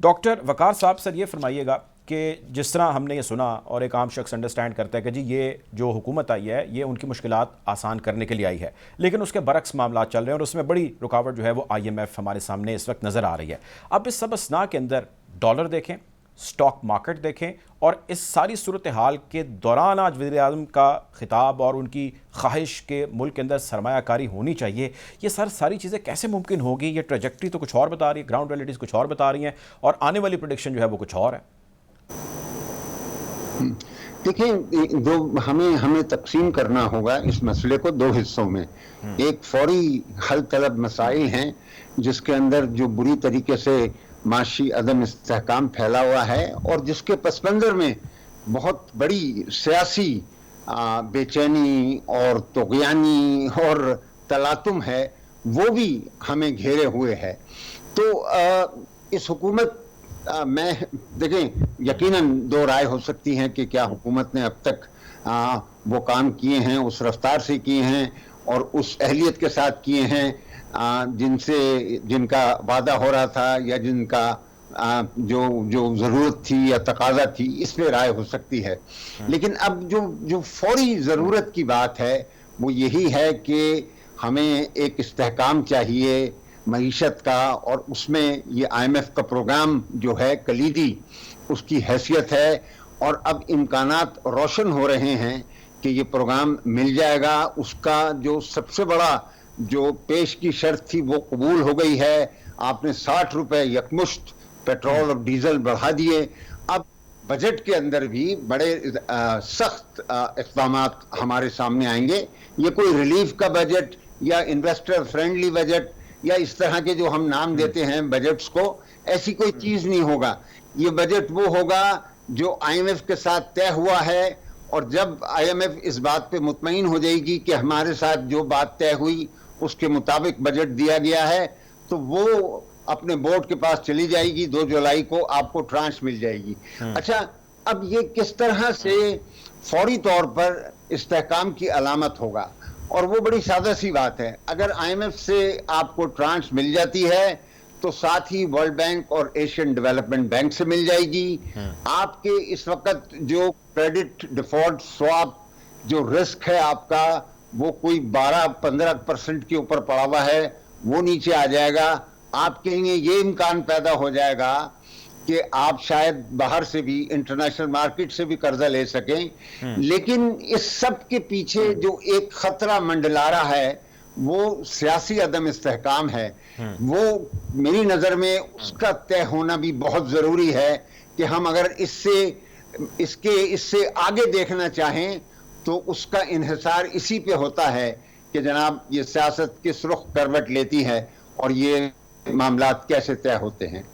Doctor वकार साहब, sir ये फरमाइएगा कि जिस तरह हमने ये सुना और एक आम शख्स अंडरस्टैंड करता है कि जी ये जो हुकूमत आई है ये उनकी मुश्किलात आसान करने के लिए आई है, लेकिन उसके बरक्स मामला चल रहे हैं और उसमें बड़ी रुकावट जो है वो IMF हमारे सामने इस वक्त नज़र आ रही है। अब इस सब असना के अंदर डॉलर देखें, स्टॉक मार्केट देखें, और इस सारी सूरत हाल के दौरान आज वज़ीर-ए-आज़म का खिताब और उनकी ख्वाहिश के मुल्क के अंदर सरमायाकारी होनी चाहिए, ये सारी चीज़ें कैसे मुमकिन होगी? ये ट्रेजेक्ट्री तो कुछ और बता रही है, ग्राउंड रियलिटीज़ कुछ और बता रही हैं और आने वाली प्रेडिक्शन जो है वो कुछ और है। देखिए, दो हमें तकसीम करना होगा इस मसले को दो हिस्सों में। एक फौरी हल तलब मसाइल हैं जिसके अंदर जो बुरी तरीके से माशी अदम इस्तेहकाम फैला हुआ है और जिसके पस मंज़र में बहुत बड़ी सियासी बेचैनी और तुग़यानी और तलातुम है, वो भी हमें घेरे हुए है। तो इस हुकूमत मैं देखें, यकीनन दो राय हो सकती हैं कि क्या हुकूमत ने अब तक वो काम किए हैं, उस रफ्तार से किए हैं और उस अहलियत के साथ किए हैं जिनका वादा हो रहा था या जिनका जो ज़रूरत थी या तकाजा थी, इस पे राय हो सकती है। लेकिन अब जो फौरी ज़रूरत की बात है वो यही है कि हमें एक इस्तेहकाम चाहिए मईशत का, और उसमें ये IMF का प्रोग्राम जो है कलीदी उसकी हैसियत है। और अब इम्कानात रोशन हो रहे हैं कि ये प्रोग्राम मिल जाएगा। उसका जो सबसे बड़ा जो पेश की शर्त थी वो कबूल हो गई है। आपने 60 रुपए यकमुश्त पेट्रोल और डीजल बढ़ा दिए। अब बजट के अंदर भी बड़े सख्त इक़दामात हमारे सामने आएंगे। ये कोई रिलीफ का बजट या इन्वेस्टर फ्रेंडली बजट या इस तरह के जो हम नाम देते हैं बजट्स को, ऐसी कोई चीज नहीं होगा। ये बजट वो होगा जो IMF के साथ तय हुआ है, और जब IMF इस बात पे मुतमईन हो जाएगी कि हमारे साथ जो बात तय हुई उसके मुताबिक बजट दिया गया है, तो वो अपने बोर्ड के पास चली जाएगी। 2 जुलाई को आपको ट्रांच मिल जाएगी। अच्छा, अब ये किस तरह से फौरी तौर पर इस्तेहकाम की अलामत होगा, और वो बड़ी सादा सी बात है। अगर IMF से आपको ट्रांच मिल जाती है तो साथ ही वर्ल्ड बैंक और एशियन डेवलपमेंट बैंक से मिल जाएगी। आपके इस वक्त जो क्रेडिट डिफॉल्ट स्वैप जो रिस्क है आपका, वो कोई 12-15% के ऊपर पड़ा हुआ है, वो नीचे आ जाएगा। आपके लिए ये इम्कान पैदा हो जाएगा कि आप शायद बाहर से भी, इंटरनेशनल मार्केट से भी कर्जा ले सकें। लेकिन इस सब के पीछे जो एक खतरा मंडला रहा है वो सियासी अदम इस्तेहकाम है। वो मेरी नजर में उसका तय होना भी बहुत जरूरी है कि हम अगर इससे आगे देखना चाहें तो उसका इन्हिसार इसी पे होता है कि जनाब ये सियासत किस रुख करवट लेती है और ये मामलात कैसे तय होते हैं।